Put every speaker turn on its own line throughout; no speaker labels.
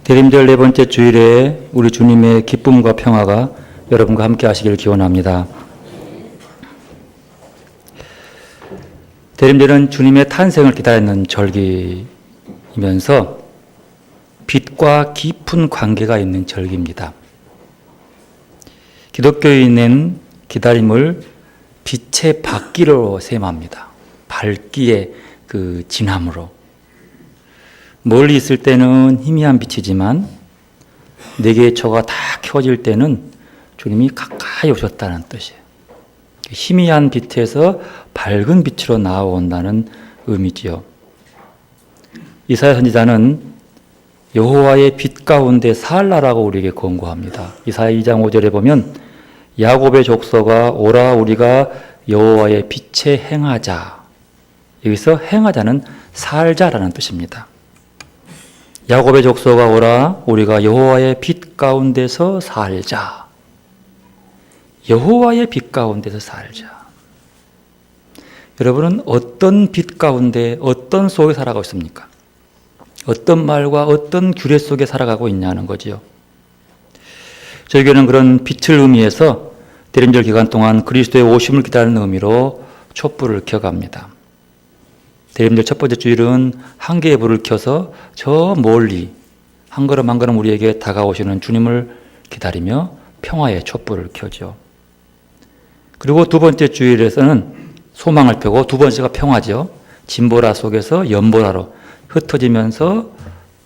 대림절 네 번째 주일에 우리 주님의 기쁨과 평화가 여러분과 함께 하시기를 기원합니다. 대림절은 주님의 탄생을 기다리는 절기이면서 빛과 깊은 관계가 있는 절기입니다. 기독교인은 기다림을 빛의 밝기로 셈합니다. 밝기의 그 진함으로. 멀리 있을 때는 희미한 빛이지만 네 개의 초가 다 켜질 때는 주님이 가까이 오셨다는 뜻이에요. 희미한 빛에서 밝은 빛으로 나아온다는 의미지요. 이사야 선지자는 여호와의 빛 가운데 살라라고 우리에게 권고합니다. 이사야 2장 5절에 보면 야곱의 족속아 오라 우리가 여호와의 빛에 행하자. 여기서 행하자는 살자라는 뜻입니다. 야곱의 족속아 오라 우리가 여호와의 빛 가운데서 살자. 여호와의 빛 가운데서 살자. 여러분은 어떤 빛 가운데 어떤 속에 살아가고 있습니까? 어떤 말과 어떤 규례 속에 살아가고 있냐는 거지요. 저희 교회는 그런 빛을 의미해서 대림절 기간 동안 그리스도의 오심을 기다리는 의미로 촛불을 켜갑니다. 대림절 첫 번째 주일은 한 개의 불을 켜서 저 멀리 한 걸음 한 걸음 우리에게 다가오시는 주님을 기다리며 평화의 촛불을 켜죠. 그리고 두 번째 주일에서는 소망을 펴고 두 번째가 평화죠. 진보라 속에서 연보라로 흩어지면서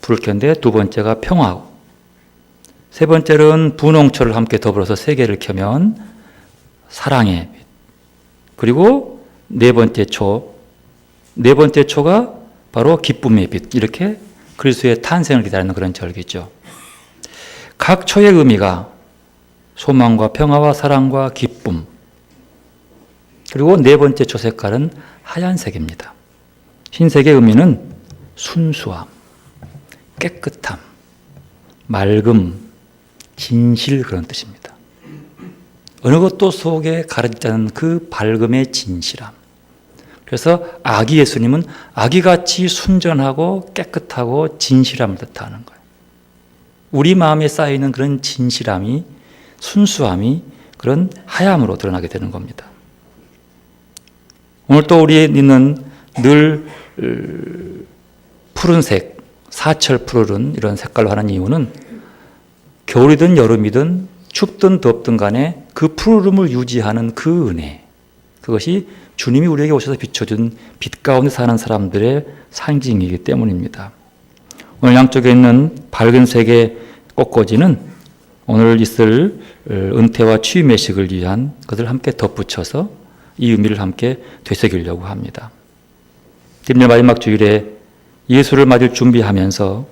불을 켰는데 두 번째가 평화고, 세 번째는 분홍초를 함께 더불어서 세 개를 켜면 사랑의 빛. 그리고 네 번째 초가 바로 기쁨의 빛. 이렇게 그리스도의 탄생을 기다리는 그런 절기죠. 각 초의 의미가 소망과 평화와 사랑과 기쁨. 그리고 네 번째 초 색깔은 하얀색입니다. 흰색의 의미는 순수함, 깨끗함, 맑음, 진실, 그런 뜻입니다. 어느 것도 속에 가려지지 않은 그 밝음의 진실함. 그래서 아기 예수님은 아기같이 순전하고 깨끗하고 진실함을 뜻하는 거예요. 우리 마음에 쌓이는 그런 진실함이, 순수함이 그런 하얌으로 드러나게 되는 겁니다. 오늘 또 우리에 있는 늘 푸른색, 사철 푸르른 이런 색깔로 하는 이유는 겨울이든 여름이든 춥든 덥든 간에 그 푸르름을 유지하는 그 은혜, 그것이 주님이 우리에게 오셔서 비춰준 빛 가운데 사는 사람들의 상징이기 때문입니다. 오늘 양쪽에 있는 밝은 색의 꽃꽂이는 오늘 있을 은퇴와 취임 예식을 위한 것을 함께 덧붙여서 이 의미를 함께 되새기려고 합니다. 대림절 마지막 주일에 예수를 맞을 준비하면서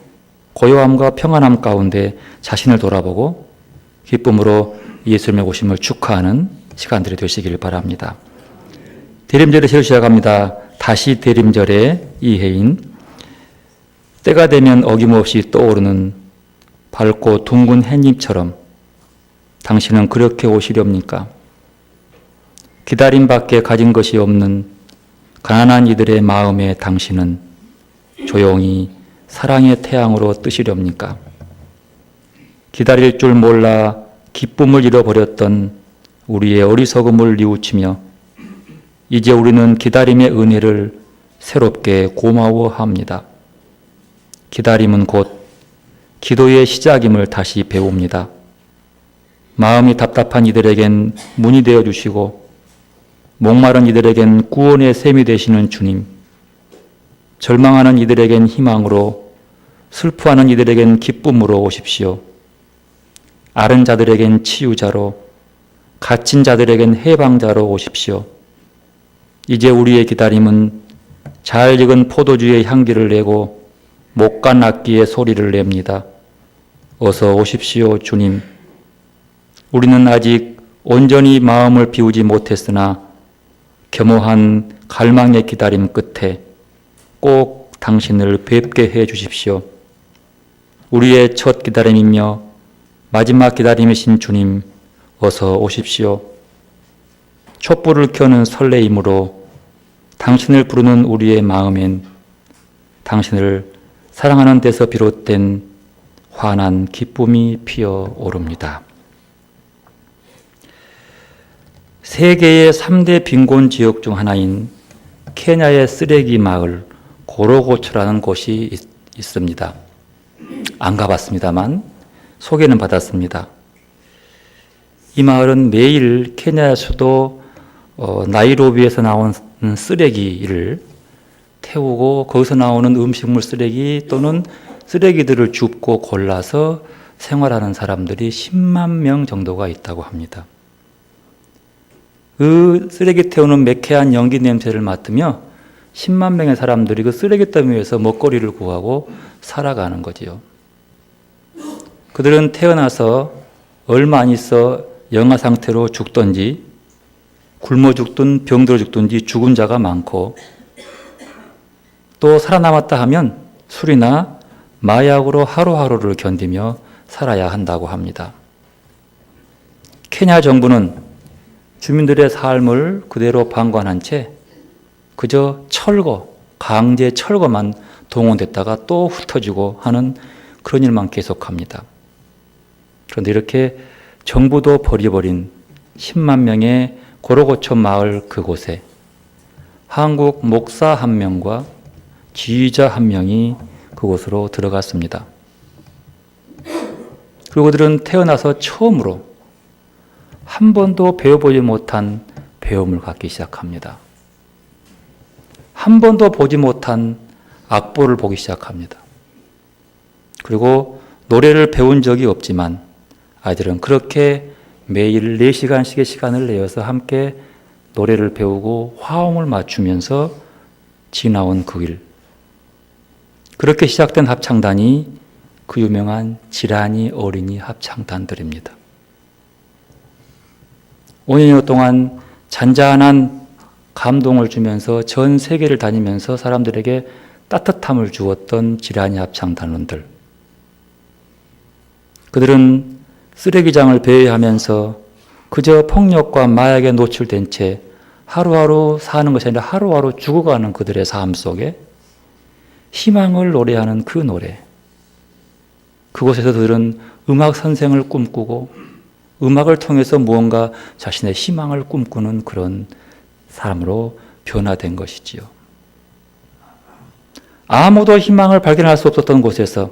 고요함과 평안함 가운데 자신을 돌아보고 기쁨으로 예수님의 오심을 축하하는 시간들이 되시길 바랍니다. 대림절의 시를 시작합니다. 다시 대림절의 이해인. 때가 되면 어김없이 떠오르는 밝고 둥근 햇잎처럼 당신은 그렇게 오시렵니까? 기다림밖에 가진 것이 없는 가난한 이들의 마음에 당신은 조용히 사랑의 태양으로 뜨시렵니까? 기다릴 줄 몰라 기쁨을 잃어버렸던 우리의 어리석음을 뉘우치며 이제 우리는 기다림의 은혜를 새롭게 고마워합니다. 기다림은 곧 기도의 시작임을 다시 배웁니다. 마음이 답답한 이들에겐 문이 되어 주시고 목마른 이들에겐 구원의 샘이 되시는 주님, 절망하는 이들에겐 희망으로, 슬퍼하는 이들에겐 기쁨으로 오십시오. 앓은 자들에겐 치유자로, 갇힌 자들에겐 해방자로 오십시오. 이제 우리의 기다림은 잘 익은 포도주의 향기를 내고 목간 악기의 소리를 냅니다. 어서 오십시오, 주님. 우리는 아직 온전히 마음을 비우지 못했으나 겸허한 갈망의 기다림 끝에 꼭 당신을 뵙게 해 주십시오. 우리의 첫 기다림이며 마지막 기다림이신 주님, 어서 오십시오. 촛불을 켜는 설레임으로 당신을 부르는 우리의 마음엔 당신을 사랑하는 데서 비롯된 환한 기쁨이 피어오릅니다. 세계의 3대 빈곤 지역 중 하나인 케냐의 쓰레기 마을 고로고초라는 곳이 있습니다. 안 가봤습니다만 소개는 받았습니다. 이 마을은 매일 케냐 수도 나이로비에서 나온 쓰레기를 태우고 거기서 나오는 음식물 쓰레기 또는 쓰레기들을 줍고 골라서 생활하는 사람들이 10만 명 정도가 있다고 합니다. 그 쓰레기 태우는 매캐한 연기 냄새를 맡으며 10만 명의 사람들이 그 쓰레기 더미에서 먹거리를 구하고 살아가는 거지요. 그들은 태어나서 얼마 안 있어 영아 상태로 죽든지 굶어 죽든 병들어 죽든지 죽은 자가 많고 또 살아남았다 하면 술이나 마약으로 하루하루를 견디며 살아야 한다고 합니다. 케냐 정부는 주민들의 삶을 그대로 방관한 채 그저 철거, 강제 철거만 동원됐다가 또 흩어지고 하는 그런 일만 계속합니다. 그런데 이렇게 정부도 버려버린 10만 명의 고로고초 마을 그곳에 한국 목사 한 명과 지휘자 한 명이 그곳으로 들어갔습니다. 그리고 그들은 태어나서 처음으로 한 번도 배워보지 못한 배움을 갖기 시작합니다. 한 번도 보지 못한 악보를 보기 시작합니다. 그리고 노래를 배운 적이 없지만 아이들은 그렇게 매일 4시간씩의 시간을 내어서 함께 노래를 배우고 화음을 맞추면서 지나온 그 일. 그렇게 시작된 합창단이 그 유명한 지란이 어린이 합창단들입니다. 5년여 동안 잔잔한 감동을 주면서 전 세계를 다니면서 사람들에게 따뜻함을 주었던 지란이 합창단원들. 그들은 쓰레기장을 배회하면서 그저 폭력과 마약에 노출된 채 하루하루 사는 것이 아니라 하루하루 죽어가는 그들의 삶 속에 희망을 노래하는 그 노래. 그곳에서 그들은 음악 선생을 꿈꾸고 음악을 통해서 무언가 자신의 희망을 꿈꾸는 그런 사람으로 변화된 것이지요. 아무도 희망을 발견할 수 없었던 곳에서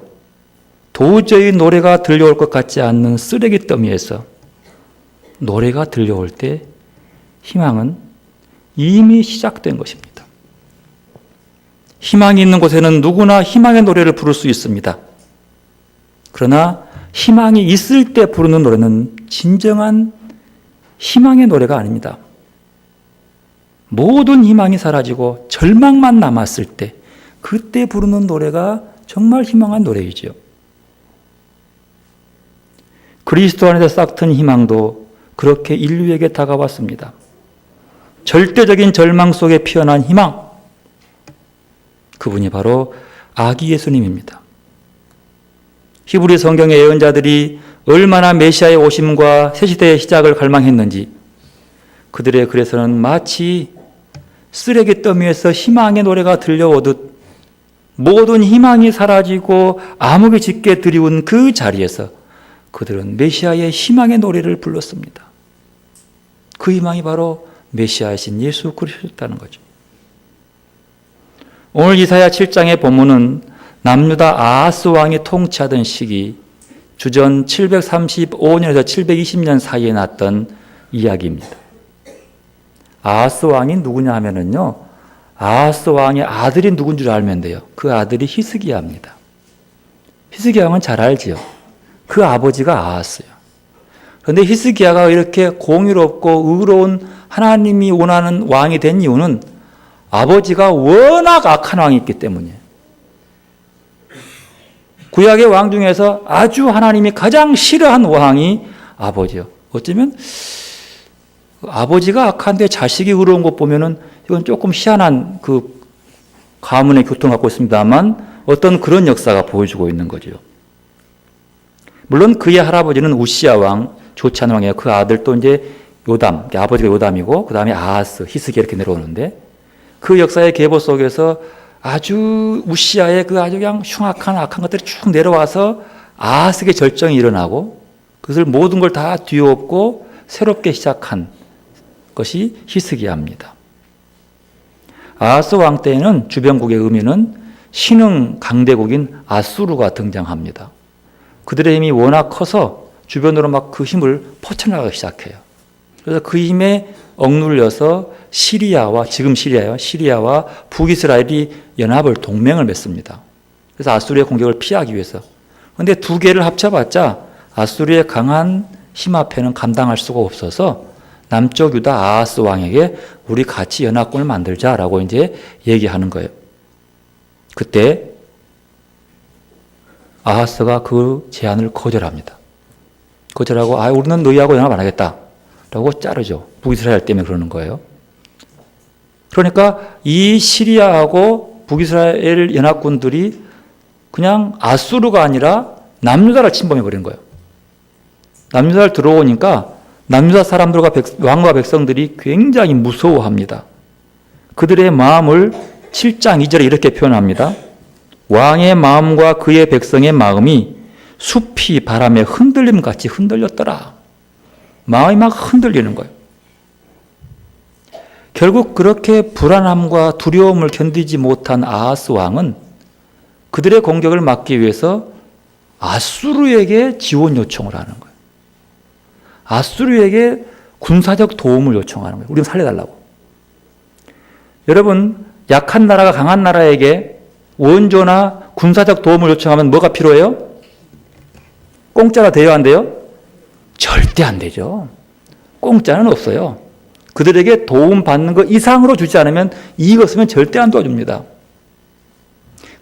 도저히 노래가 들려올 것 같지 않는 쓰레기 더미에서 노래가 들려올 때 희망은 이미 시작된 것입니다. 희망이 있는 곳에는 누구나 희망의 노래를 부를 수 있습니다. 그러나 희망이 있을 때 부르는 노래는 진정한 희망의 노래가 아닙니다. 모든 희망이 사라지고 절망만 남았을 때 그때 부르는 노래가 정말 희망한 노래이죠. 그리스도 안에서 싹튼 희망도 그렇게 인류에게 다가왔습니다. 절대적인 절망 속에 피어난 희망. 그분이 바로 아기 예수님입니다. 히브리 성경의 예언자들이 얼마나 메시아의 오심과 새시대의 시작을 갈망했는지 그들의 글에서는 마치 쓰레기 더미에서 희망의 노래가 들려오듯 모든 희망이 사라지고 암흑이 짙게 드리운 그 자리에서 그들은 메시아의 희망의 노래를 불렀습니다. 그 희망이 바로 메시아이신 예수 그리스도였다는 거죠. 오늘 이사야 7장의 본문은 남유다 아하스 왕이 통치하던 시기 주전 735년에서 720년 사이에 났던 이야기입니다. 아하스 왕이 누구냐 하면은요, 아하스 왕의 아들이 누군 줄 알면 돼요. 그 아들이 히스기야입니다. 히스기야 왕은 잘 알지요. 그 아버지가 아하스예요. 그런데 히스기야가 이렇게 공의롭고 의로운 하나님이 원하는 왕이 된 이유는 아버지가 워낙 악한 왕이 있기 때문이에요. 구약의 왕 중에서 아주 하나님이 가장 싫어한 왕이 아버지요. 어쩌면 아버지가 악한데 자식이 의로운 것 보면은 이건 조금 희한한 그 가문의 교통을 갖고 있습니다만 어떤 그런 역사가 보여주고 있는 거죠. 물론 그의 할아버지는 우시야 왕, 좋지 않은 왕이에요. 그 아들 또 이제 요담, 아버지가 요담이고 그 다음에 아하스, 히스기야 이렇게 내려오는데 그 역사의 계보 속에서 아주 우시야의 그 아주 그냥 흉악한 악한 것들이 쭉 내려와서 아하스의 절정이 일어나고 그것을 모든 걸 다 뒤엎고 새롭게 시작한 것이 히스기야입니다. 아하스 왕 때에는 주변국의 의미는 신흥 강대국인 아수르가 등장합니다. 그들의 힘이 워낙 커서 주변으로 막 그 힘을 퍼쳐나가기 시작해요. 그래서 그 힘에 억눌려서 지금 시리아와 북이스라엘이 연합을 동맹을 맺습니다. 그래서 아수르의 공격을 피하기 위해서. 그런데 두 개를 합쳐봤자 아수르의 강한 힘 앞에는 감당할 수가 없어서 남쪽 유다 아하스 왕에게 우리 같이 연합군을 만들자라고 이제 얘기하는 거예요. 그때 아하스가 그 제안을 거절합니다. 거절하고 우리는 너희하고 연합 안 하겠다라고 자르죠. 북이스라엘 때문에 그러는 거예요. 그러니까 이 시리아하고 북이스라엘 연합군들이 그냥 아수르가 아니라 남유다를 침범해 버린 거예요. 남유다를 들어오니까 남유다 사람들과 왕과 백성들이 굉장히 무서워합니다. 그들의 마음을 7장 2절에 이렇게 표현합니다. 왕의 마음과 그의 백성의 마음이 숲이 바람에 흔들림같이 흔들렸더라. 마음이 막 흔들리는 거예요. 결국 그렇게 불안함과 두려움을 견디지 못한 아하스 왕은 그들의 공격을 막기 위해서 아수르에게 지원 요청을 하는 거예요. 아수르에게 군사적 도움을 요청하는 거예요. 우리를 살려달라고. 여러분, 약한 나라가 강한 나라에게 원조나 군사적 도움을 요청하면 뭐가 필요해요? 공짜가 돼야 안 돼요? 절대 안 되죠. 공짜는 없어요. 그들에게 도움받는 것 이상으로 주지 않으면 이익 없으면 절대 안 도와줍니다.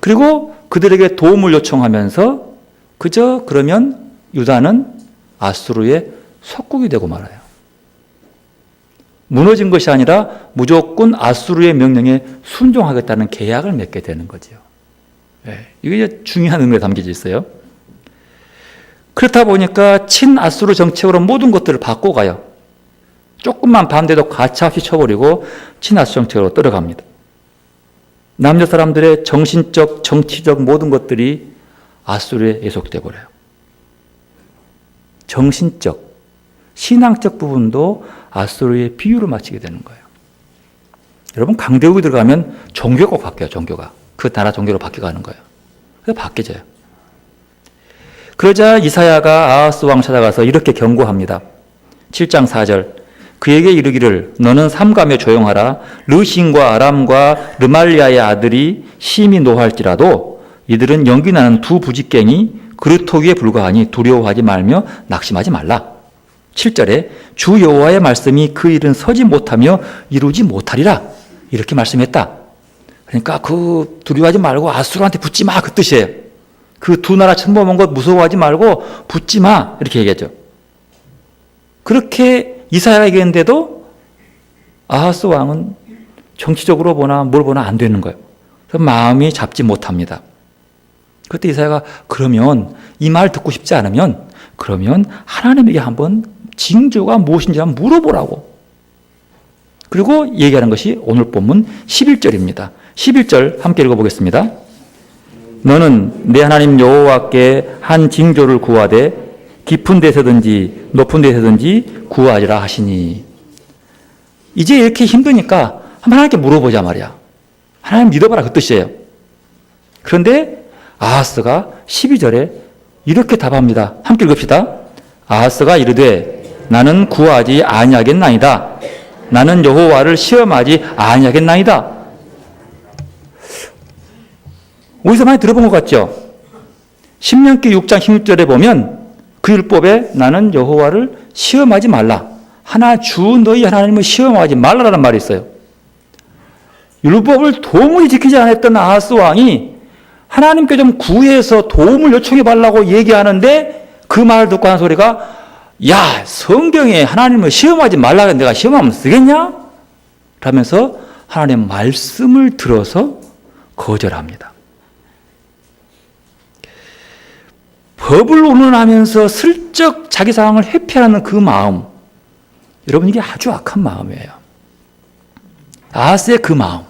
그리고 그들에게 도움을 요청하면서 그저 그러면 유다는 아수르의 속국이 되고 말아요. 무너진 것이 아니라 무조건 아수르의 명령에 순종하겠다는 계약을 맺게 되는 거죠. 이게 중요한 의미가 담겨져 있어요. 그렇다 보니까 친아수르 정책으로 모든 것들을 바꿔가요. 조금만 반대도 가차없이 쳐버리고 친아수르 정책으로 들어갑니다. 남녀 사람들의 정신적, 정치적 모든 것들이 아수르에 예속돼 버려요. 정신적, 신앙적 부분도 아수르의 비유를 맞추게 되는 거예요. 여러분, 강대국이 들어가면 종교가 꼭 바뀌어요. 종교가. 그 나라 종교로 바뀌어가는 거예요. 그래서 바뀌어져요. 그러자 이사야가 아하스 왕 찾아가서 이렇게 경고합니다. 7장 4절. 그에게 이르기를 너는 삼가며 조용하라. 르신과 아람과 르말리아의 아들이 심히 노할지라도 이들은 연기나는 두 부직갱이 그루터기에 불과하니 두려워하지 말며 낙심하지 말라. 7절에 주 여호와의 말씀이 그 일은 서지 못하며 이루지 못하리라. 이렇게 말씀했다. 그러니까 그 두려워하지 말고 아수르한테 붙지 마. 그 뜻이에요. 그 두 나라 침범한 것 무서워하지 말고 붙지 마. 이렇게 얘기하죠. 그렇게 이사야가 얘기했는데도 아하스 왕은 정치적으로 보나 뭘 보나 안 되는 거예요. 그래서 마음이 잡지 못합니다. 그때 이사야가 그러면 이 말 듣고 싶지 않으면 그러면 하나님에게 한번 징조가 무엇인지 한번 물어보라고. 그리고 얘기하는 것이 오늘 본문 11절입니다. 11절 함께 읽어보겠습니다. 너는 내 하나님 여호와께 한 징조를 구하되 깊은 데서든지 높은 데서든지 구하리라 하시니. 이제 이렇게 힘드니까 한번 하나님께 물어보자 말이야. 하나님 믿어봐라 그 뜻이에요. 그런데 아하스가 12절에 이렇게 답합니다. 함께 읽읍시다. 아하스가 이르되 나는 구하지 아니하겠나이다. 나는 여호와를 시험하지 아니하겠나이다. 어디서 많이 들어본 것 같죠? 신명기 6장 16절에 보면 그 율법에 나는 여호와를 시험하지 말라. 하나 주 너희 하나님을 시험하지 말라라는 말이 있어요. 율법을 도무지 지키지 않았던 아하스 왕이 하나님께 좀 구해서 도움을 요청해 달라고 얘기하는데 그 말을 듣고 하는 소리가 야 성경에 하나님을 시험하지 말라 내가 시험하면 쓰겠냐? 라면서 하나님의 말씀을 들어서 거절합니다. 법을 운운하면서 슬쩍 자기 상황을 회피하는 그 마음, 여러분 이게 아주 악한 마음이에요. 아하스의 그 마음,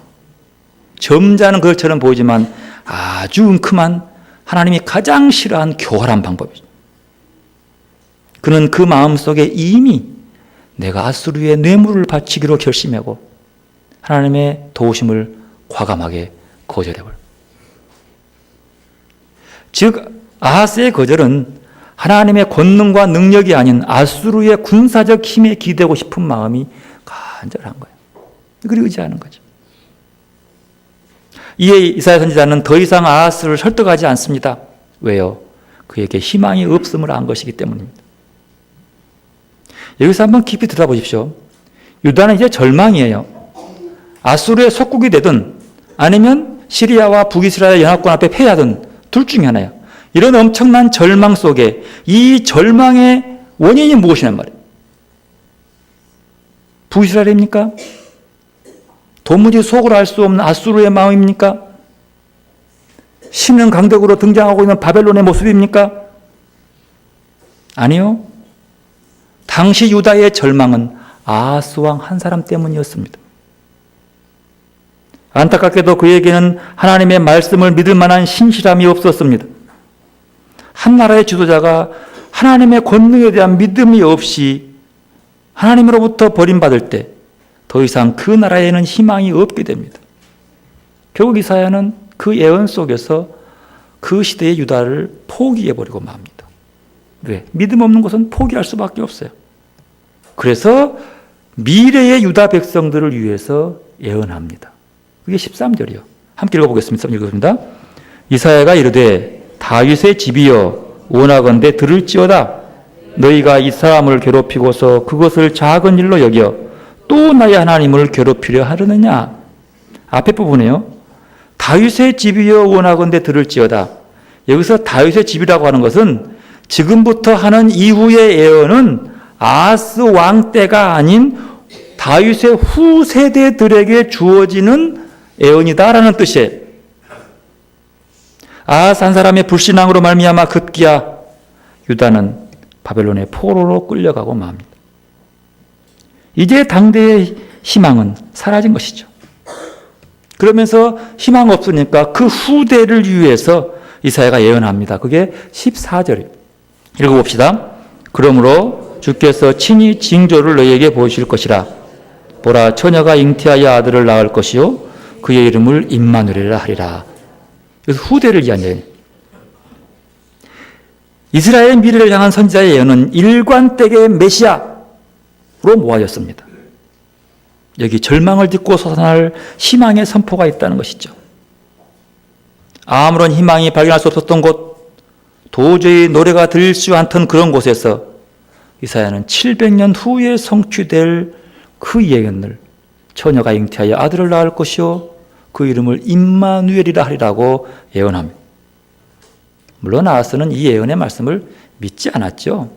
점잖은 것처럼 보이지만 아주 은큼한 하나님이 가장 싫어한 교활한 방법이죠. 그는 그 마음속에 이미 내가 아수르의 뇌물을 바치기로 결심하고 하나님의 도우심을 과감하게 거절해버려요. 즉 아하스의 거절은 하나님의 권능과 능력이 아닌 아수르의 군사적 힘에 기대고 싶은 마음이 간절한 거예요. 그걸 의지하는 거죠. 이에 이사야 선지자는 더 이상 아하스를 설득하지 않습니다. 왜요? 그에게 희망이 없음을 안 것이기 때문입니다. 여기서 한번 깊이 들어보십시오. 유다는 이제 절망이에요. 아수르의 속국이 되든 아니면 시리아와 북이스라엘 연합군 앞에 패하든 둘 중에 하나예요. 이런 엄청난 절망 속에 이 절망의 원인이 무엇이란 말이에요? 북이스라엘입니까? 도무지 속을 알 수 없는 아수르의 마음입니까? 신은 강대국으로 등장하고 있는 바벨론의 모습입니까? 아니요. 당시 유다의 절망은 아하스 왕 한 사람 때문이었습니다. 안타깝게도 그에게는 하나님의 말씀을 믿을 만한 신실함이 없었습니다. 한 나라의 지도자가 하나님의 권능에 대한 믿음이 없이 하나님으로부터 버림받을 때 더 이상 그 나라에는 희망이 없게 됩니다. 결국 이사야는 그 예언 속에서 그 시대의 유다를 포기해버리고 맙니다. 왜? 믿음 없는 것은 포기할 수밖에 없어요. 그래서 미래의 유다 백성들을 위해서 예언합니다. 그게 13절이요. 함께 읽어보겠습니다. 읽어봅니다. 이사야가 이르되 다윗의 집이여 원하건대 들을지어다. 너희가 이 사람을 괴롭히고서 그것을 작은 일로 여겨 또 나의 하나님을 괴롭히려 하려느냐. 앞에 부분에요. 다윗의 집이여 원하건대 들을지어다. 여기서 다윗의 집이라고 하는 것은 지금부터 하는 이후의 예언은 아하스 왕 때가 아닌 다윗의 후세대들에게 주어지는 예언이다라는 뜻이에요. 아하스 한 사람의 불신앙으로 말미암아 급기야 유다는 바벨론의 포로로 끌려가고 맙니다. 이제 당대의 희망은 사라진 것이죠. 그러면서 희망 없으니까 그 후대를 위해서 이사야가 예언합니다. 그게 14절이에요. 읽어봅시다. 그러므로 주께서 친히 징조를 너희에게 보이실 것이라. 보라, 처녀가 잉태하여 아들을 낳을 것이요 그의 이름을 임마누엘이라 하리라. 그래서 후대를 이야기해요. 이스라엘의 미래를 향한 선지자의 예언은 일관되게 메시아로 모아졌습니다. 여기 절망을 딛고 솟아날 희망의 선포가 있다는 것이죠. 아무런 희망이 발견할 수 없었던 곳, 도저히 노래가 들릴 수 않던 그런 곳에서 이사야는 700년 후에 성취될 그 예언을 처녀가 잉태하여 아들을 낳을 것이요 그 이름을 임마누엘이라 하리라고 예언합니다. 물론 아하스는 이 예언의 말씀을 믿지 않았죠.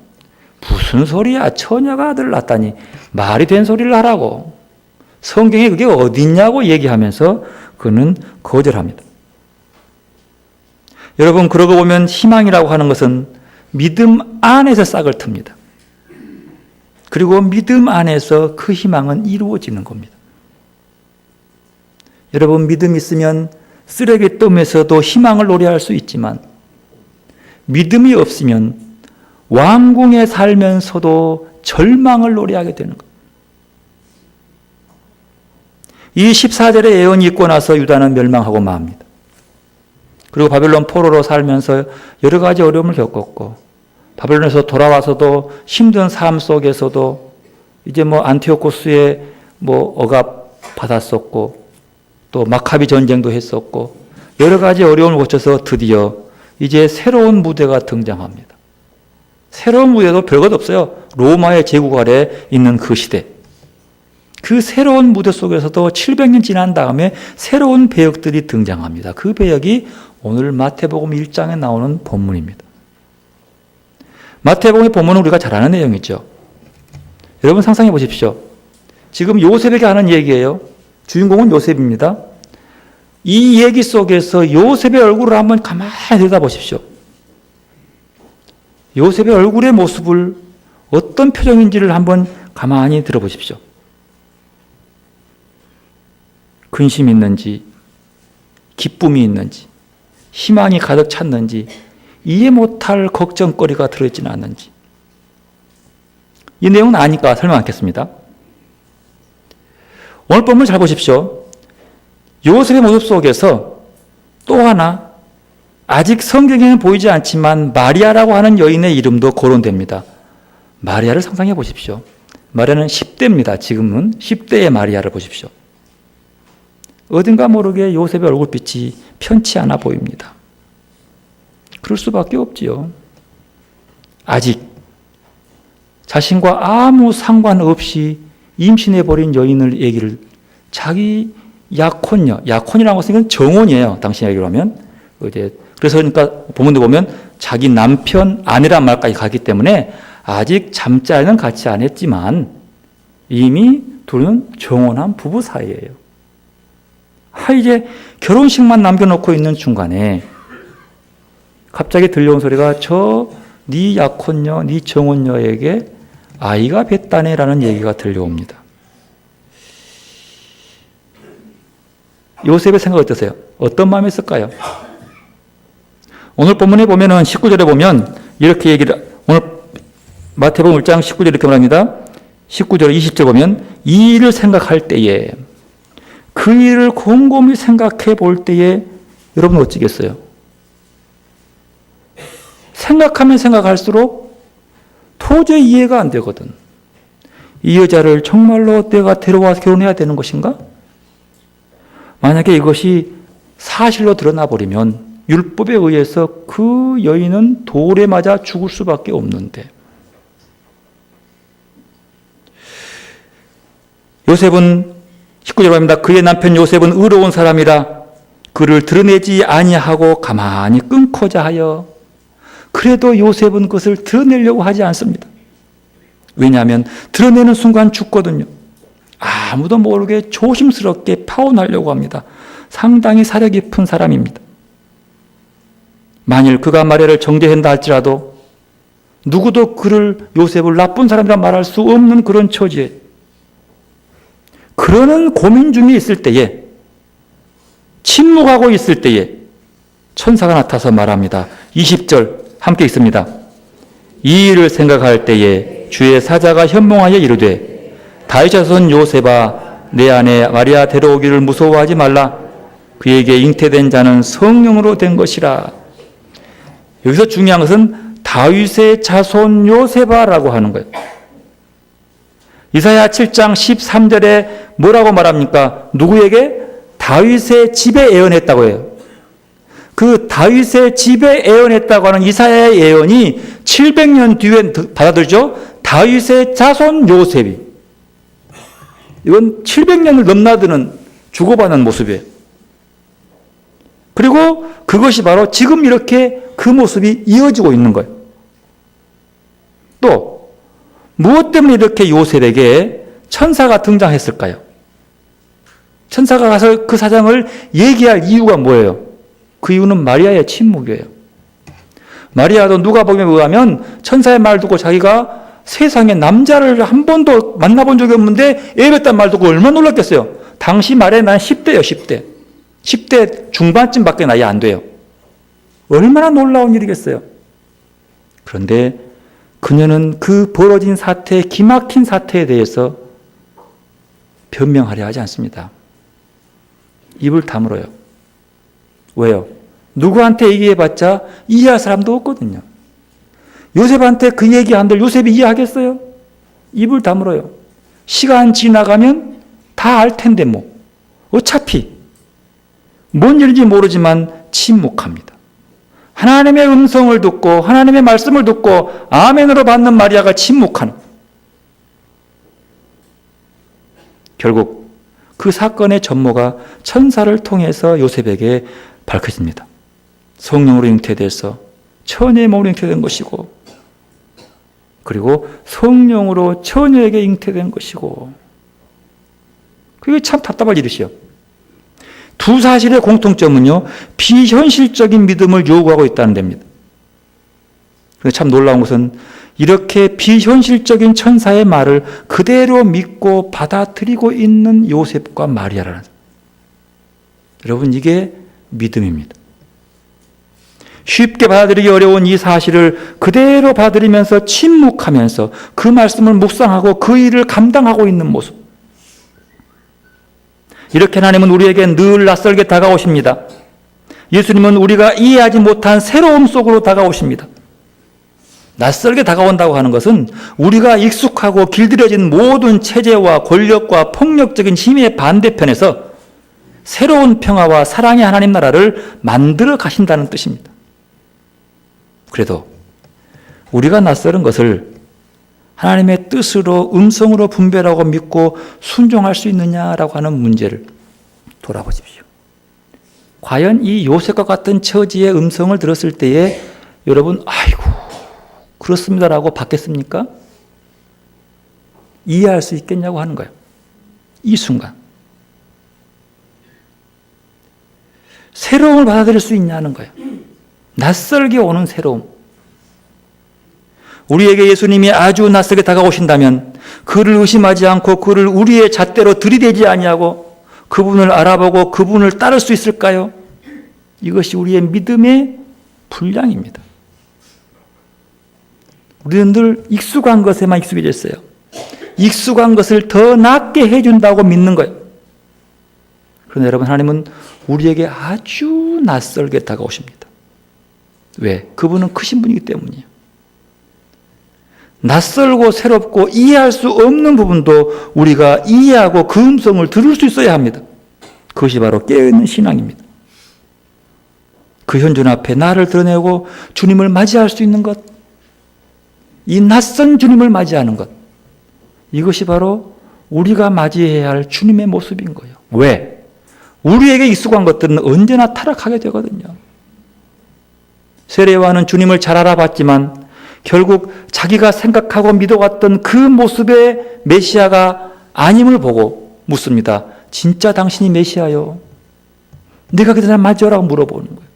무슨 소리야, 처녀가 아들을 낳다니 말이 된 소리를 하라고. 성경에 그게 어디 있냐고 얘기하면서 그는 거절합니다. 여러분, 그러고 보면 희망이라고 하는 것은 믿음 안에서 싹을 틉니다. 그리고 믿음 안에서 그 희망은 이루어지는 겁니다. 여러분, 믿음 있으면 쓰레기더미에서도 희망을 노래할 수 있지만 믿음이 없으면 왕궁에 살면서도 절망을 노래하게 되는 것. 이 14절의 예언이 있고 나서 유다는 멸망하고 맙니다. 그리고 바벨론 포로로 살면서 여러 가지 어려움을 겪었고 바벨론에서 돌아와서도 힘든 삶 속에서도 이제 안티오코스의 억압 받았었고 또 마카비 전쟁도 했었고 여러 가지 어려움을 거쳐서 드디어 이제 새로운 무대가 등장합니다. 새로운 무대도 별것 없어요. 로마의 제국 아래 있는 그 시대. 그 새로운 무대 속에서도 700년 지난 다음에 새로운 배역들이 등장합니다. 그 배역이 오늘 마태복음 1장에 나오는 본문입니다. 마태복음의 본문은 우리가 잘 아는 내용이죠. 여러분 상상해 보십시오. 지금 요셉에게 하는 얘기예요. 주인공은 요셉입니다. 이 얘기 속에서 요셉의 얼굴을 한번 가만히 들여다보십시오. 요셉의 얼굴의 모습을 어떤 표정인지를 한번 가만히 들어보십시오. 근심이 있는지, 기쁨이 있는지, 희망이 가득 찼는지, 이해 못할 걱정거리가 들어있지는 않는지. 이 내용은 아니까 설명 않겠습니다. 오늘 본문 잘 보십시오. 요셉의 모습 속에서 또 하나 아직 성경에는 보이지 않지만 마리아라고 하는 여인의 이름도 거론됩니다. 마리아를 상상해 보십시오. 마리아는 10대입니다. 지금은 10대의 마리아를 보십시오. 어딘가 모르게 요셉의 얼굴빛이 편치 않아 보입니다. 그럴 수밖에 없지요. 아직 자신과 아무 상관없이 임신해버린 여인을 얘기를 자기 약혼녀, 약혼이라는 것은 정혼이에요. 당신 얘기로 하면. 그래서 그러니까 본문에 보면 자기 남편, 아내란 말까지 가기 때문에 아직 잠자리는 같이 안 했지만 이미 둘은 정혼한 부부 사이예요. 이제 결혼식만 남겨놓고 있는 중간에 갑자기 들려온 소리가 네 약혼녀, 네 정혼녀에게 아이가 뱄다네라는 얘기가 들려옵니다. 요셉의 생각 어떠세요? 어떤 마음이 있을까요? 오늘 본문에 보면은 19절에 보면 이렇게 오늘 마태복음 1장 19절 이렇게 말합니다. 19절 20절 보면 이 일을 생각할 때에 그 일을 곰곰이 생각해 볼 때에 여러분 어찌겠어요? 생각하면 생각할수록 도저히 이해가 안 되거든. 이 여자를 정말로 내가 데려와서 결혼해야 되는 것인가? 만약에 이것이 사실로 드러나 버리면 율법에 의해서 그 여인은 돌에 맞아 죽을 수밖에 없는데 요셉은 19절 말입니다. 그의 남편 요셉은 의로운 사람이라 그를 드러내지 아니하고 가만히 끊고자 하여 그래도 요셉은 그것을 드러내려고 하지 않습니다. 왜냐하면 드러내는 순간 죽거든요. 아무도 모르게 조심스럽게 파혼하려고 합니다. 상당히 사려 깊은 사람입니다. 만일 그가 마리아를 정죄한다 할지라도 누구도 요셉을 나쁜 사람이라 말할 수 없는 그런 처지에 그러는 고민 중에 있을 때에 침묵하고 있을 때에 천사가 나타나서 말합니다. 20절 함께 읽습니다. 이 일을 생각할 때에 주의 사자가 현몽하여 이르되 다윗 자손 요셉아 내 아내 마리아 데려오기를 무서워하지 말라. 그에게 잉태된 자는 성령으로 된 것이라. 여기서 중요한 것은 다윗의 자손 요셉아라고 하는 거예요. 이사야 7장 13절에 뭐라고 말합니까? 누구에게? 다윗의 집에 예언했다고 해요. 그 다윗의 집에 예언했다고 하는 이사야의 예언이 700년 뒤에 받아들죠. 다윗의 자손 요셉이. 이건 700년을 넘나드는 주고받는 모습이에요. 그리고 그것이 바로 지금 이렇게 그 모습이 이어지고 있는 거예요. 또 무엇 때문에 이렇게 요셉에게 천사가 등장했을까요? 천사가 가서 그 사정을 얘기할 이유가 뭐예요? 그 이유는 마리아의 침묵이에요. 마리아도 누가복음에 의하면 천사의 말 듣고 자기가 세상에 남자를 한 번도 만나본 적이 없는데 애였단 말 듣고 얼마나 놀랐겠어요. 당시 말에 난 10대예요. 10대. 10대 중반쯤밖에 나이 안 돼요. 얼마나 놀라운 일이겠어요. 그런데 그녀는 그 벌어진 사태, 기막힌 사태에 대해서 변명하려 하지 않습니다. 입을 다물어요. 왜요? 누구한테 얘기해봤자 이해할 사람도 없거든요. 요셉한테 그 얘기한들 요셉이 이해하겠어요? 입을 다물어요. 시간 지나가면 다 알 텐데 뭐. 어차피 뭔 일인지 모르지만 침묵합니다. 하나님의 음성을 듣고 하나님의 말씀을 듣고 아멘으로 받는 마리아가 침묵하는. 결국 그 사건의 전모가 천사를 통해서 요셉에게 밝혀집니다. 성령으로 잉태돼서 처녀의 몸으로 잉태된 것이고 그리고 성령으로 처녀에게 잉태된 것이고 그게 참 답답할 일이시요. 두 사실의 공통점은요, 비현실적인 믿음을 요구하고 있다는 데입니다. 참 놀라운 것은 이렇게 비현실적인 천사의 말을 그대로 믿고 받아들이고 있는 요셉과 마리아라는. 여러분, 이게 믿음입니다. 쉽게 받아들이기 어려운 이 사실을 그대로 받아들이면서 침묵하면서 그 말씀을 묵상하고 그 일을 감당하고 있는 모습. 이렇게 하나님은 우리에게 늘 낯설게 다가오십니다. 예수님은 우리가 이해하지 못한 새로움 속으로 다가오십니다. 낯설게 다가온다고 하는 것은 우리가 익숙하고 길들여진 모든 체제와 권력과 폭력적인 힘의 반대편에서 새로운 평화와 사랑의 하나님 나라를 만들어 가신다는 뜻입니다. 그래도 우리가 낯설은 것을 하나님의 뜻으로 음성으로 분별하고 믿고 순종할 수 있느냐라고 하는 문제를 돌아보십시오. 과연 이 요셉과 같은 처지의 음성을 들었을 때에 여러분 아이고 그렇습니다라고 받겠습니까? 이해할 수 있겠냐고 하는 거예요. 이 순간. 새로움을 받아들일 수 있냐는 거예요. 낯설게 오는 새로움. 우리에게 예수님이 아주 낯설게 다가오신다면 그를 의심하지 않고 그를 우리의 잣대로 들이대지 아니하고 그분을 알아보고 그분을 따를 수 있을까요? 이것이 우리의 믿음의 분량입니다. 우리는 늘 익숙한 것에만 익숙해졌어요. 익숙한 것을 더 낫게 해준다고 믿는 거예요. 그런데 여러분 하나님은 우리에게 아주 낯설게 다가오십니다. 왜? 그분은 크신 분이기 때문이에요. 낯설고 새롭고 이해할 수 없는 부분도 우리가 이해하고 그 음성을 들을 수 있어야 합니다. 그것이 바로 깨어있는 신앙입니다. 그 현존 앞에 나를 드러내고 주님을 맞이할 수 있는 것, 이 낯선 주님을 맞이하는 것, 이것이 바로 우리가 맞이해야 할 주님의 모습인 거예요. 왜? 우리에게 익숙한 것들은 언제나 타락하게 되거든요. 세례요한은 주님을 잘 알아봤지만 결국 자기가 생각하고 믿어왔던 그 모습의 메시아가 아님을 보고 묻습니다. 진짜 당신이 메시아요? 네가 그 사람 맞죠라고 물어보는 거예요.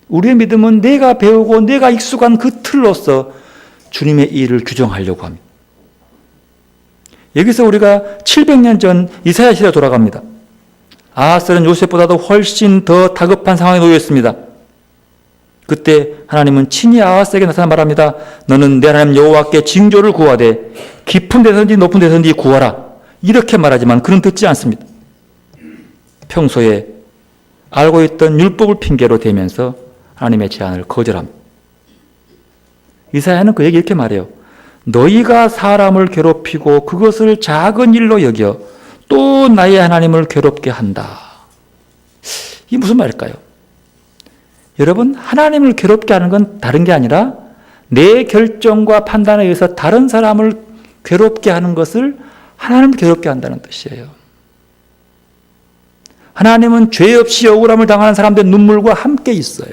우리의 믿음은 내가 배우고 내가 익숙한 그 틀로서 주님의 일을 규정하려고 합니다. 여기서 우리가 700년 전 이사야 시대로 돌아갑니다. 아하스는 요셉보다도 훨씬 더 다급한 상황에 놓여 있습니다. 그때 하나님은 친히 아하스에게 나타나 말합니다. 너는 내 하나님 여호와께 징조를 구하되 깊은 데서든지 높은 데서든지 구하라. 이렇게 말하지만 그는 듣지 않습니다. 평소에 알고 있던 율법을 핑계로 대면서 하나님의 제안을 거절합니다. 이사야는 그에게 이렇게 말해요. 너희가 사람을 괴롭히고 그것을 작은 일로 여겨 또 나의 하나님을 괴롭게 한다. 이게 무슨 말일까요? 여러분, 하나님을 괴롭게 하는 건 다른 게 아니라 내 결정과 판단에 의해서 다른 사람을 괴롭게 하는 것을 하나님을 괴롭게 한다는 뜻이에요. 하나님은 죄 없이 억울함을 당하는 사람들의 눈물과 함께 있어요.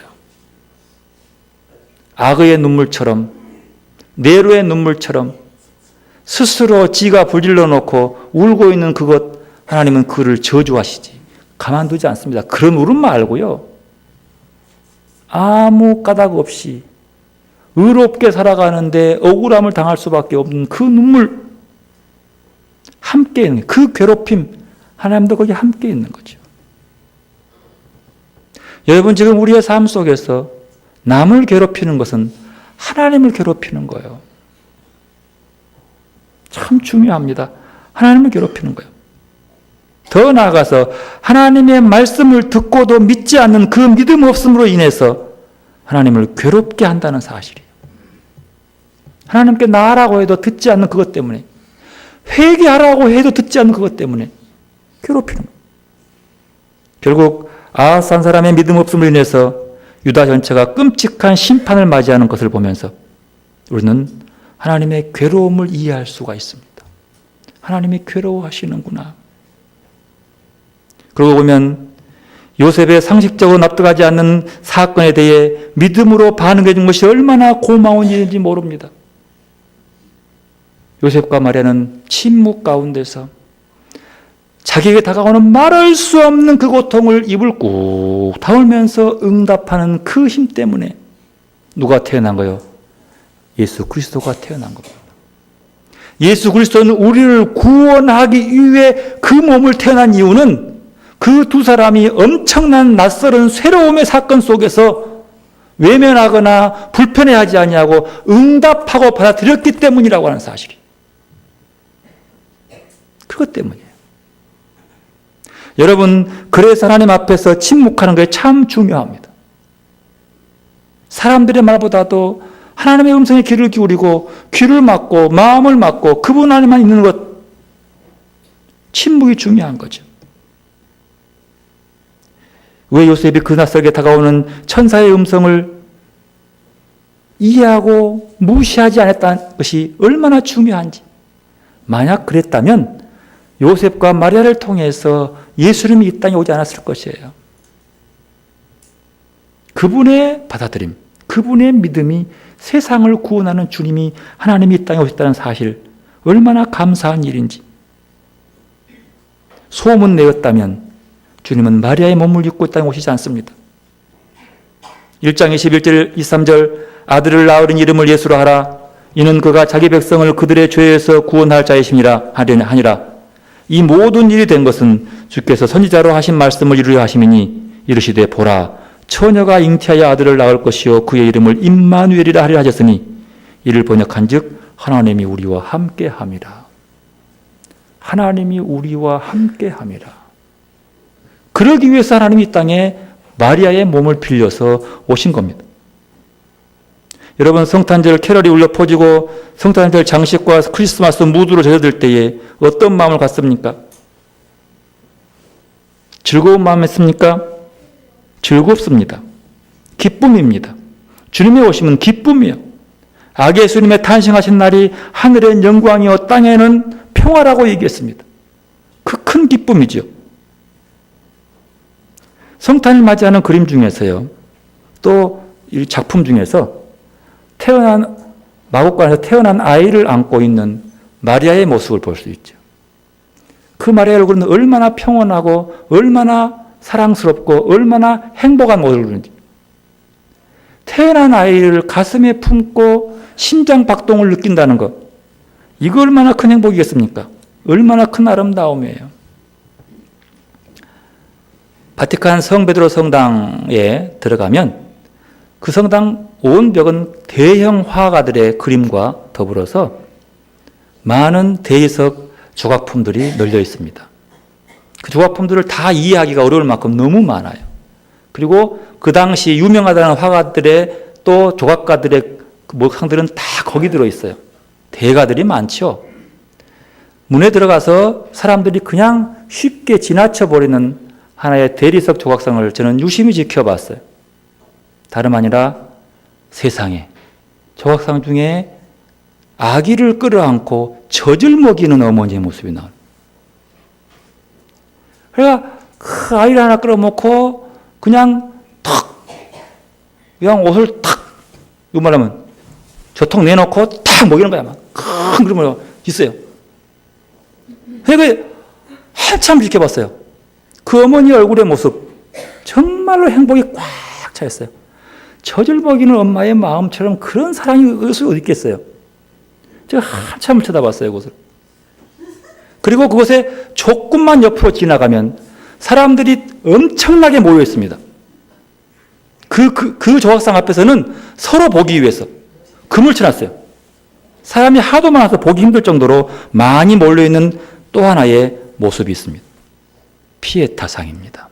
악의 눈물처럼, 네로의 눈물처럼 스스로 지가 불질러 놓고 울고 있는 그것, 하나님은 그를 저주하시지 가만두지 않습니다. 그런 울음 말고요, 아무 까닭 없이 의롭게 살아가는데 억울함을 당할 수밖에 없는 그 눈물, 함께 있는 그 괴롭힘, 하나님도 거기 함께 있는 거죠. 여러분, 지금 우리의 삶 속에서 남을 괴롭히는 것은 하나님을 괴롭히는 거예요. 참 중요합니다. 하나님을 괴롭히는 거예요. 더 나아가서 하나님의 말씀을 듣고도 믿지 않는 그 믿음 없음으로 인해서 하나님을 괴롭게 한다는 사실이에요. 하나님께 나아라고 해도 듣지 않는 그것 때문에, 회개하라고 해도 듣지 않는 그것 때문에 괴롭히는 거예요. 결국 아하스 한 사람의 믿음 없음으로 인해서 유다 전체가 끔찍한 심판을 맞이하는 것을 보면서 우리는 하나님의 괴로움을 이해할 수가 있습니다. 하나님이 괴로워하시는구나. 그러고 보면 요셉의 상식적으로 납득하지 않는 사건에 대해 믿음으로 반응해 준 것이 얼마나 고마운 일인지 모릅니다. 요셉과 마리아는 침묵 가운데서 자기에게 다가오는 말할 수 없는 그 고통을 입을 꾹 다물면서 응답하는 그 힘 때문에 누가 태어난 거예요? 예수 그리스도가 태어난 겁니다. 예수 그리스도는 우리를 구원하기 위해 그 몸을 태어난 이유는 그 두 사람이 엄청난 낯설은 새로움의 사건 속에서 외면하거나 불편해하지 아니하고 응답하고 받아들였기 때문이라고 하는 사실이. 그것 때문이에요. 여러분, 그래서 하나님 앞에서 침묵하는 게 참 중요합니다. 사람들의 말보다도 하나님의 음성에 귀를 기울이고 귀를 막고 마음을 막고 그분 안에만 있는 것, 침묵이 중요한 거죠. 왜 요셉이 그 낯설게 다가오는 천사의 음성을 이해하고 무시하지 않았다는 것이 얼마나 중요한지. 만약 그랬다면 요셉과 마리아를 통해서 예수님이 이 땅에 오지 않았을 것이에요. 그분의 받아들임, 그분의 믿음이 세상을 구원하는 주님이 하나님이 이 땅에 오셨다는 사실, 얼마나 감사한 일인지. 소문 내었다면 주님은 마리아의 몸을 입고 이 땅에 오시지 않습니다. 1장 21절 23절 아들을 낳으린 이름을 예수로 하라. 이는 그가 자기 백성을 그들의 죄에서 구원할 자이심이라 하니라. 이 모든 일이 된 것은 주께서 선지자로 하신 말씀을 이루려 하심이니 이르시되 보라 처녀가 잉태하여 아들을 낳을 것이요 그의 이름을 임마누엘이라 하리라 하셨으니 이를 번역한즉 하나님이 우리와 함께함이라. 하나님이 우리와 함께함이라. 그러기 위해서 하나님이 이 땅에 마리아의 몸을 빌려서 오신 겁니다. 여러분, 성탄절 캐럴이 울려 퍼지고 성탄절 장식과 크리스마스 무드로 젖어들 때에 어떤 마음을 갖습니까? 즐거운 마음이었습니까? 즐겁습니다. 기쁨입니다. 주님의 오심은 기쁨이에요. 아기 예수님의 탄생하신 날이 하늘엔 영광이요 땅에는 평화라고 얘기했습니다. 그 큰 기쁨이죠. 성탄을 맞이하는 그림 중에서요, 또 이 작품 중에서 마곡간에서 태어난 아이를 안고 있는 마리아의 모습을 볼 수 있죠. 그 마리아의 얼굴은 얼마나 평온하고 얼마나 사랑스럽고 얼마나 행복한 얼굴인지. 태어난 아이를 가슴에 품고 심장 박동을 느낀다는 것, 이거 얼마나 큰 행복이겠습니까? 얼마나 큰 아름다움이에요. 바티칸 성베드로 성당에 들어가면 그 성당 온 벽은 대형 화가들의 그림과 더불어서 많은 대리석 조각품들이 널려 있습니다. 그 조각품들을 다 이해하기가 어려울 만큼 너무 많아요. 그리고 그 당시 유명하다는 화가들의 또 조각가들의 목상들은 다 거기 들어있어요. 대가들이 많죠. 문에 들어가서 사람들이 그냥 쉽게 지나쳐버리는 하나의 대리석 조각상을 저는 유심히 지켜봤어요. 다름 아니라 세상에 조각상 중에 아기를 끌어안고 젖을 먹이는 어머니의 모습이 나와요. 그러니까 그 아이를 하나 끌어먹고 그냥 그냥 옷을 이거 말하면 저통 내놓고 탁 먹이는 거야. 막 큰 그림을 있어요. 그러니까 한참 지켜봤어요. 그 어머니 얼굴의 모습, 정말로 행복이 꽉 차 있어요. 젖을 먹이는 엄마의 마음처럼 그런 사랑이 어디 있겠어요. 제가 한참을 쳐다봤어요, 그것을. 그리고 그곳에 조금만 옆으로 사람들이 엄청나게 모여 있습니다. 그 조각상 앞에서는 서로 보기 위해서 금을 쳐놨어요. 사람이 하도 많아서 보기 힘들 정도로 많이 몰려있는 또 하나의 모습이 있습니다. 피에타상입니다.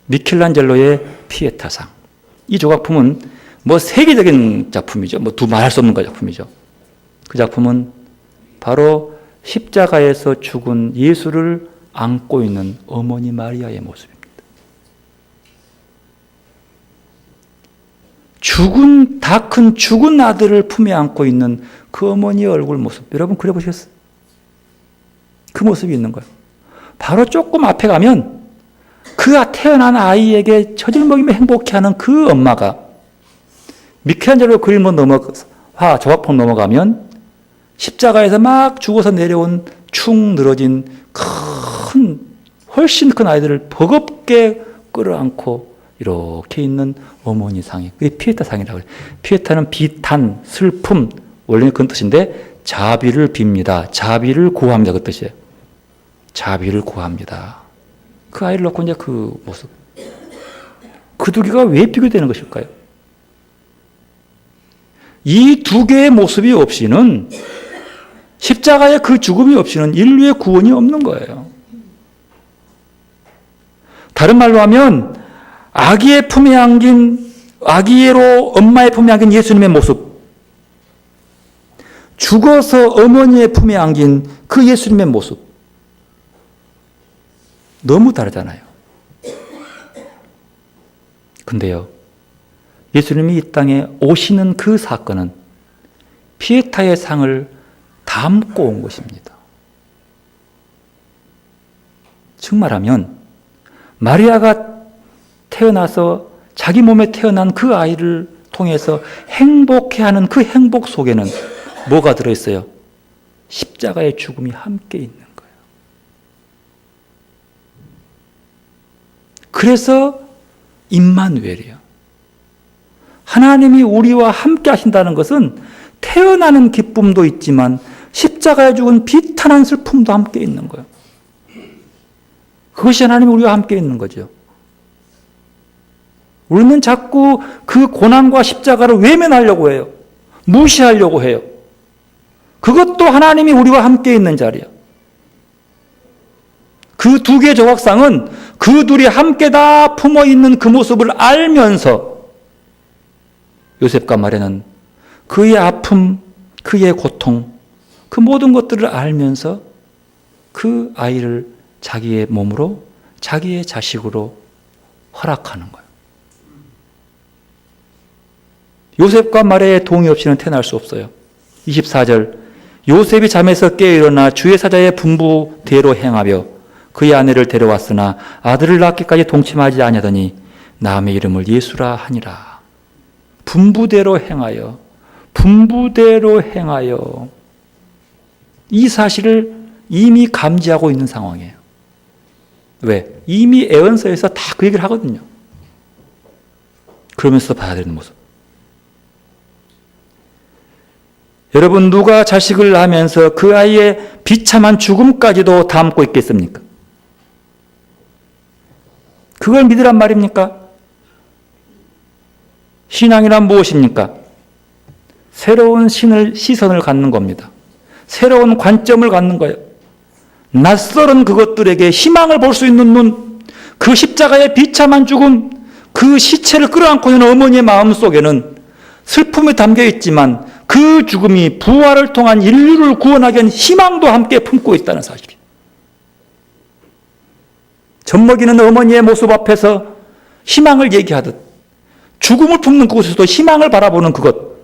미켈란젤로의 피에타상. 이 조각품은 세계적인 작품이죠. 말할 수 없는 작품이죠. 그 작품은 바로 십자가에서 죽은 예수를 안고 있는 어머니 마리아의 모습입니다. 다 큰 죽은 아들을 품에 안고 있는 그 어머니의 얼굴 모습. 여러분 그래 보셨어요? 그 모습이 있는 거예요. 바로 조금 앞에 가면 그 태어난 아이에게 젖을 먹이며 행복해하는 그 엄마가 미켈란젤로 그림으로 조각품 넘어가면 십자가에서 막 죽어서 내려온 축 늘어진 훨씬 큰 아이들을 버겁게 끌어안고 이렇게 있는 어머니 상이, 그게 피에타 상이라고 해요. 피에타는 비탄, 슬픔, 원래는 그런 뜻인데 자비를 빕니다. 자비를 구합니다. 그 뜻이에요. 자비를 구합니다. 그 아이를 놓고 이제 그 모습. 그 두 개가 왜 비교되는 것일까요? 이 두 개의 모습이 없이는, 십자가의 그 죽음이 없이는 인류의 구원이 없는 거예요. 다른 말로 하면 아기의 품에 안긴, 아기로 엄마의 품에 안긴 예수님의 모습, 죽어서 어머니의 품에 안긴 그 예수님의 모습, 너무 다르잖아요. 근데요, 예수님이 이 땅에 오시는 그 사건은 피에타의 상을 담고 온 것입니다. 즉 말하면 마리아가 태어나서 자기 몸에 태어난 그 아이를 통해서 행복해하는 그 행복 속에는 뭐가 들어있어요? 십자가의 죽음이 함께 있는 거예요. 그래서 임마누엘이에요. 하나님이 우리와 함께 하신다는 것은 태어나는 기쁨도 있지만 십자가에 죽은 비탄한 슬픔도 함께 있는 거예요. 그것이 하나님이 우리와 함께 있는 거죠. 우리는 자꾸 그 고난과 십자가를 외면하려고 해요. 무시하려고 해요. 그것도 하나님이 우리와 함께 있는 자리야. 그 두 개의 조각상은 그 둘이 함께 다 품어 있는 그 모습을 알면서 요셉과 마리아는 그의 아픔, 그의 고통, 그 모든 것들을 알면서 그 아이를 자기의 몸으로, 자기의 자식으로 허락하는 거예요. 요셉과 마리아의 동의 없이는 태어날 수 없어요. 24절, 요셉이 잠에서 깨어 일어나 주의 사자의 분부대로 행하며 그의 아내를 데려왔으나 아들을 낳기까지 동침하지 아니하더니 남의 이름을 예수라 하니라. 분부대로 행하여, 분부대로 행하여. 이 사실을 이미 감지하고 있는 상황이에요. 왜? 이미 애언서에서 다 그 얘기를 하거든요. 그러면서 받아들이는 모습. 여러분, 누가 자식을 낳으면서 그 아이의 비참한 죽음까지도 담고 있겠습니까? 그걸 믿으란 말입니까? 신앙이란 무엇입니까? 새로운 시선을 갖는 겁니다. 새로운 관점을 갖는 거예요. 낯설은 그것들에게 희망을 볼 수 있는 눈, 그 십자가의 비참한 죽음, 그 시체를 끌어안고 있는 어머니의 마음 속에는 슬픔이 담겨 있지만 그 죽음이 부활을 통한 인류를 구원하기 위한 희망도 함께 품고 있다는 사실이에요. 젖먹이는 어머니의 모습 앞에서 희망을 얘기하듯 죽음을 품는 그곳에서도 희망을 바라보는 그것.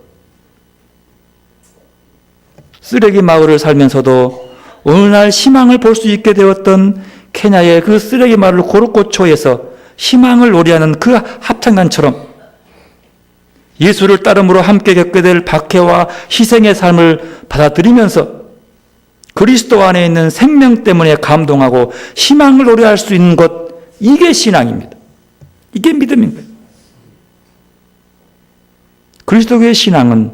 쓰레기 마을을 살면서도 어느 날 희망을 볼 수 있게 되었던 케냐의 그 쓰레기 마을 고르코초에서 희망을 노래하는 그 합창단처럼 예수를 따름으로 함께 겪게 될 박해와 희생의 삶을 받아들이면서 그리스도 안에 있는 생명 때문에 감동하고 희망을 노래할 수 있는 것, 이게 신앙입니다. 이게 믿음입니다. 그리스도의 신앙은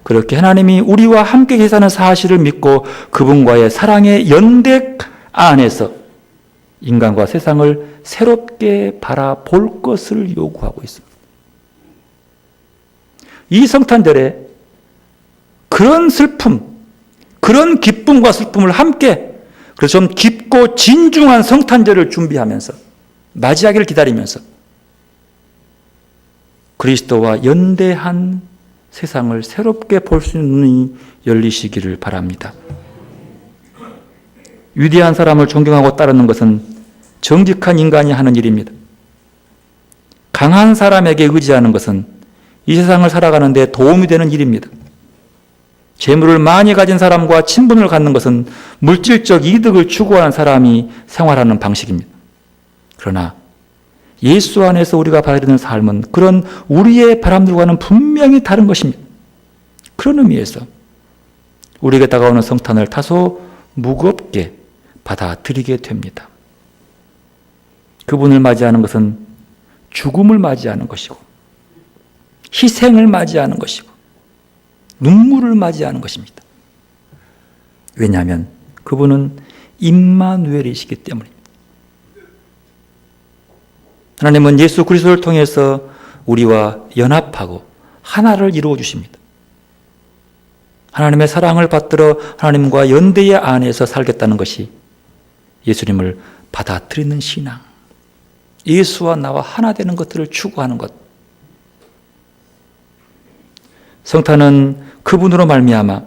그렇게 하나님이 우리와 함께 계시다는 사실을 믿고 그분과의 사랑의 연대 안에서 인간과 세상을 새롭게 바라볼 것을 요구하고 있습니다. 이 성탄절에 그런 슬픔, 그런 기쁨과 슬픔을 함께, 그래서 좀 깊고 진중한 성탄절을 준비하면서 맞이하기를 기다리면서 그리스도와 연대한 세상을 새롭게 볼 수 있는 눈이 열리시기를 바랍니다. 위대한 사람을 존경하고 따르는 것은 정직한 인간이 하는 일입니다. 강한 사람에게 의지하는 것은 이 세상을 살아가는 데 도움이 되는 일입니다. 재물을 많이 가진 사람과 친분을 갖는 것은 물질적 이득을 추구하는 사람이 생활하는 방식입니다. 그러나 예수 안에서 우리가 받아들이는 삶은 그런 우리의 바람들과는 분명히 다른 것입니다. 그런 의미에서 우리에게 다가오는 성탄을 다소 무겁게 받아들이게 됩니다. 그분을 맞이하는 것은 죽음을 맞이하는 것이고 희생을 맞이하는 것이고 눈물을 맞이하는 것입니다. 왜냐하면 그분은 임마누엘이시기 때문입니다. 하나님은 예수 그리스도를 통해서 우리와 연합하고 하나를 이루어 주십니다. 하나님의 사랑을 받들어 하나님과 연대의 안에서 살겠다는 것이 예수님을 받아들이는 신앙, 예수와 나와 하나 되는 것들을 추구하는 것. 성탄은 그분으로 말미암아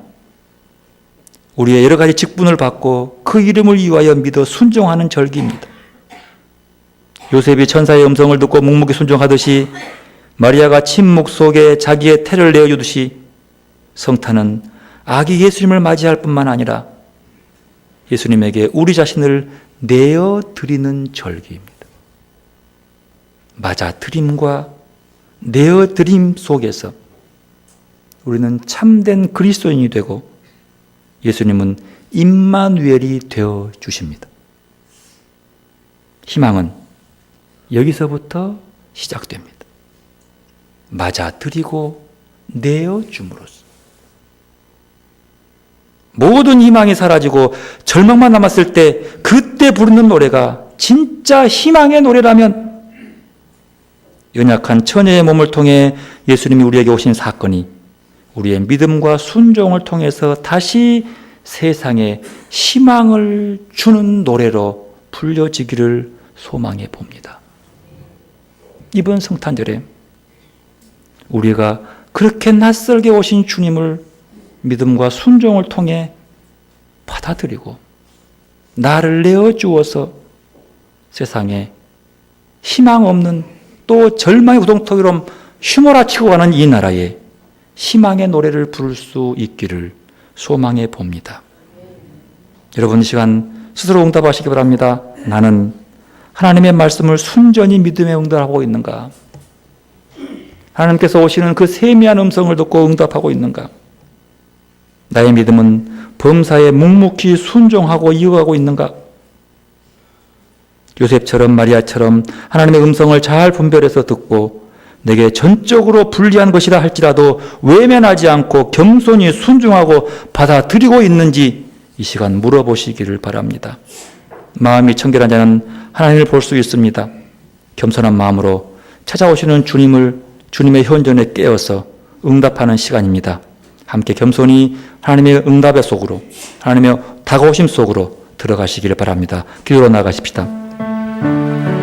우리의 여러 가지 직분을 받고 그 이름을 위하여 믿어 순종하는 절기입니다. 요셉이 천사의 음성을 듣고 묵묵히 순종하듯이 마리아가 침묵 속에 자기의 태를 내어주듯이 성탄은 아기 예수님을 맞이할 뿐만 아니라 예수님에게 우리 자신을 내어드리는 절기입니다. 맞아드림과 내어드림 속에서 우리는 참된 그리스도인이 되고 예수님은 임마누엘이 되어 주십니다. 희망은 여기서부터 시작됩니다. 맞아드리고 내어줌으로써 모든 희망이 사라지고 절망만 남았을 때 그때 부르는 노래가 진짜 희망의 노래라면 연약한 처녀의 몸을 통해 예수님이 우리에게 오신 사건이 우리의 믿음과 순종을 통해서 다시 세상에 희망을 주는 노래로 불려지기를 소망해 봅니다. 이번 성탄절에 우리가 그렇게 낯설게 오신 주님을 믿음과 순종을 통해 받아들이고 나를 내어주어서 세상에 희망 없는 또 절망의 우동토기로 휘몰아치고 가는 이 나라에 희망의 노래를 부를 수 있기를 소망해 봅니다. 여러분 이 시간 스스로 응답하시기 바랍니다. 나는 하나님의 말씀을 순전히 믿음에 응답하고 있는가? 하나님께서 오시는 그 세미한 음성을 듣고 응답하고 있는가? 나의 믿음은 범사에 묵묵히 순종하고 이어가고 있는가? 요셉처럼 마리아처럼 하나님의 음성을 잘 분별해서 듣고 내게 전적으로 불리한 것이라 할지라도 외면하지 않고 겸손히 순종하고 받아들이고 있는지 이 시간 물어보시기를 바랍니다. 마음이 청결한 자는 하나님을 볼 수 있습니다. 겸손한 마음으로 찾아오시는 주님의 현존에 깨어서 응답하는 시간입니다. 함께 겸손히 하나님의 응답의 속으로, 하나님의 다가오심 속으로 들어가시기를 바랍니다. 기도로 나가십시다.